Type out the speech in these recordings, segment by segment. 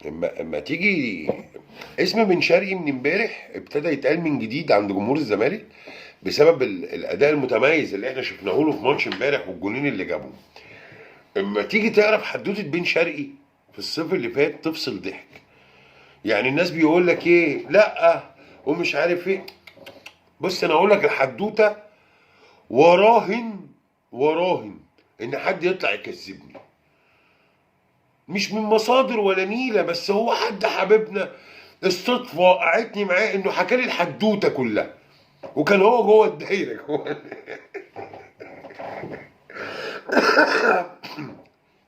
اما تيجي اسم بن شرقي من امبارح ابتدى يتقال من جديد عند جمهور الزمالك بسبب الاداء المتميز اللي احنا شفناه له في ماتش امبارح والجونين اللي جابهم. اما تيجي تعرف حدوته بن شرقي في الصيف اللي فات تفصل ضحك. يعني الناس بيقول لك ايه لا ومش عارف ايه. بص انا اقول لك الحدوته وراهن ان حد يطلع يكذبني، مش من مصادر ولا نيله، بس هو حد حبيبنا الصدفه وقعتني معاه انه حكى لي الحدوته كلها وكان هو جوه الدايره جوه.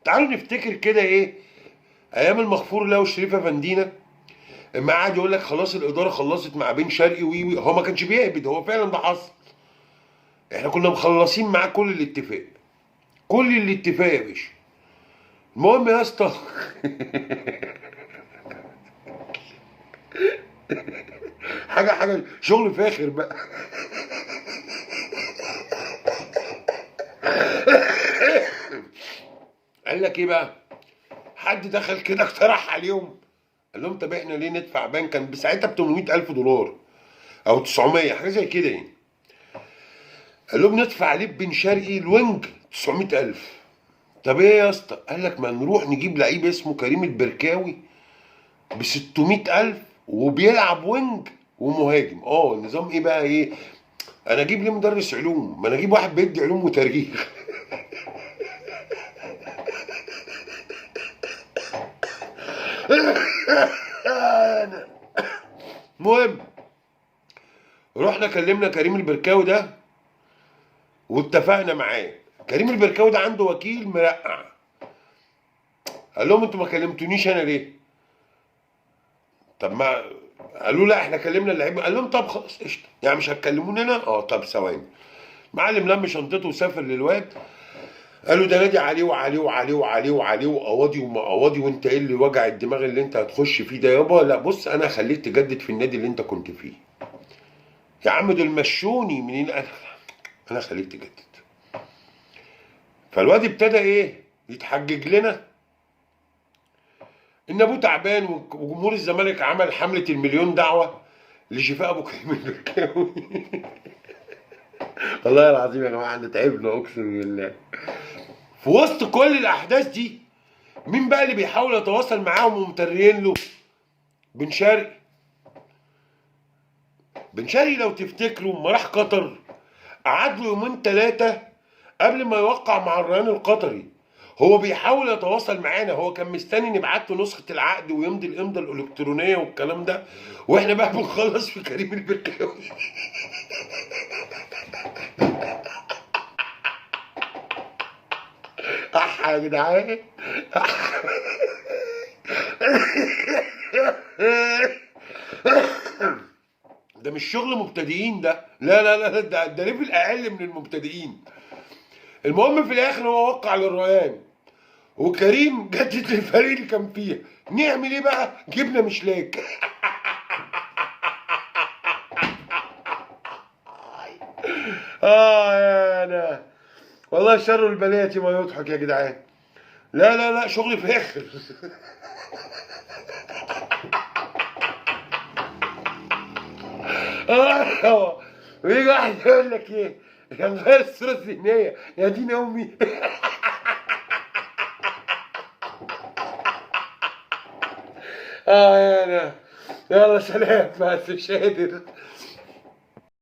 تعالوا نفتكر كده ايه ايام المغفور له وشريف افندينا اما قعد يقول لك خلاص الاداره خلصت مع بن شرقي وي هو ما كانش بيهبد، هو فعلا ده حصل. احنا كنا مخلصين معاه كل الاتفاق، كل الاتفاق يا باشا. المهم يا اسطى حاجه شغل فاخر بقى. قال لك ايه بقى؟ حد دخل كده اقترح عليهم، قال لهم طب احنا ليه ندفع بنك كان بساعتها ب 800,000 دولار او 900 حاجه زي كده يعني. قال لهم ندفع عليه بن شرقي الوينج 900,000. طب ايه يا اسطى؟ قال لك ما نروح نجيب لعيب اسمه كريم البركاوي ب 600,000 وبيلعب وينج ومهاجم. النظام ايه بقى ايه؟ انا اجيب ليه مدرس علوم؟ ما انا اجيب واحد بيدي علوم وتاريخ. المهم رحنا كلمنا كريم البركاوي ده واتفقنا معاه. كريم البركاوي ده عنده وكيل مرقع. قال لهم انتوا ما كلمتونيش انا ليه؟ طب ما قالوا لا احنا كلمنا اللعيبه. قال لهم طب خلاص قشطه، يعني مش هتكلموني انا؟ طب ثواني. معلم لم شنطته وسافر للواد. قالوا ده نادي عليه وعليه وعليه وعليه وعليه وقواضي وما قواضي، وانت ايه اللي وجع الدماغ اللي انت هتخش فيه ده يابا؟ لا بص انا خليك تجدد في النادي اللي انت كنت فيه. يا عم دول مشوني منين؟ انا خليك تجدد. فالواد ابتدى ايه يتحجج لنا ان ابوه تعبان وجمهور الزمالك عمل حمله المليون دعوه لشفاء ابو كريم البركاوي. والله العظيم يا جماعه احنا تعبنا اقسم بالله. في وسط كل الاحداث دي مين بقى اللي بيحاول يتواصل معاهم ومترين له؟ بن شرقي. بن شرقي لو تفتكروا لما راح قطر قعد له يومين ثلاثه قبل ما يوقع مع الريان القطري. هو بيحاول يتواصل معانا، هو كان مستني نبعت له نسخه العقد ويمضي الامضه الالكترونيه والكلام ده، واحنا بقى بنخلص في كريم البركاوي. يا جدعان. ده مش شغل مبتدئين ده، لا لا لا، ده ليفل اقل من المبتدئين. المهم في الاخر هو وقع للريان وكريم جدد للفريق اللي كان فيها. نعمل ايه بقى؟ جبنا مشلاك. يا انا والله شر البلية ما يضحك يا جدعان. لا لا لا شغل فاخر. ويجي واحد يقول لك ايه؟ يا نغير الصورة الذهنية يا دين امي. يا انا يلا سلام بس مش قادر.